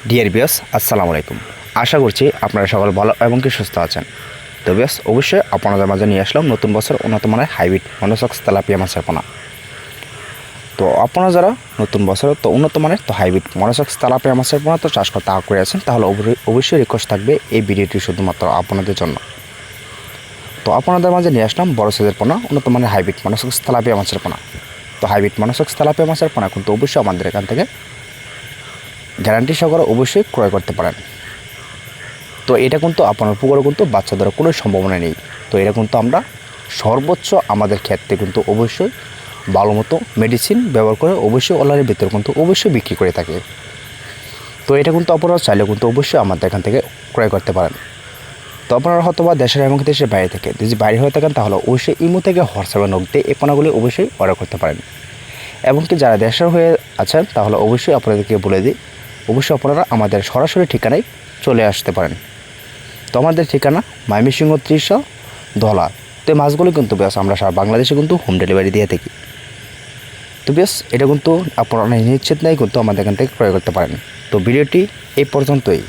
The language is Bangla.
ডিয়ার ভিউয়ার্স, আসসালামু আলাইকুম। আশা করছি আপনারা সকল ভালো এবং কি সুস্থ আছেন। তো ভিউয়ার্স, অবশ্যই আপনাদের মাঝে নিয়ে আসলাম নতুন বছর উন্নত মানের হাইব্রিড মনোসক্স তেলাপিয়া মাছের পোনা। তো আপনারা যারা নতুন বছর তো উন্নত মানের তো হাইব্রিড মনোসক্স তেলাপিয়া মাছের পোনা তো চাষ করতে আগ্রহী আছেন, তাহলে অবশ্যই রিকোয়েস্ট থাকবে এই ভিডিওটি শুধুমাত্র আপনাদের জন্য। তো আপনাদের মাঝে নিয়ে আসলাম বড় সাইজের পোনা, উন্নত মানের হাইব্রিড মনোসক্স তেলাপিয়া মাছের পোনা। তো হাইব্রিড মনোসক্স তেলাপিয়া মাছের পোনা কিন্তু অবশ্যই আমাদের এখান থেকে গ্যারান্টি সহকারে অবশ্যই ক্রয় করতে পারেন। তো এটা কিন্তু আপনার পুকুরে কিন্তু বাচ্চা ধরার কোনো সম্ভাবনা নেই। তো এটা কিন্তু আমরা সর্বোচ্চ আমাদের ক্ষেত্রে কিন্তু অবশ্যই ভালো মতো মেডিসিন ব্যবহার করে অবশ্যই অনলাইনের ভিতরে কিন্তু অবশ্যই বিক্রি করে থাকি। তো এটা কিন্তু আপনারা চাইলে কিন্তু অবশ্যই আমাদের এখান থেকে ক্রয় করতে পারেন। তো আপনারা হয়তো বা দেশের এবং দেশের বাইরে থেকে যদি বাইরে হয়ে থাকেন তাহলে অবশ্যই ইমো থেকে হোয়াটসঅ্যাপে নক দিয়ে এই পণ্যগুলি অবশ্যই অর্ডার করতে পারেন। এবং কি যারা দেশের হয়ে আছেন তাহলে অবশ্যই আপনাদেরকে বলে দিই, অবশ্যই আপনারা আমাদের সরাসরি ঠিকানায় চলে আসতে পারেন। তো আমাদের ঠিকানা ময়মনসিংহ 30 ধলা। তো এই মাছগুলো কিন্তু বেশ আমরা সারা বাংলাদেশে কিন্তু হোম ডেলিভারি দিয়ে থাকি। তো বেশ এটা কিন্তু আপনারা নিশ্চিত নেই কিন্তু আমাদের এখান থেকে ক্রয় করতে পারেন। তো ভিডিওটি এই পর্যন্তই।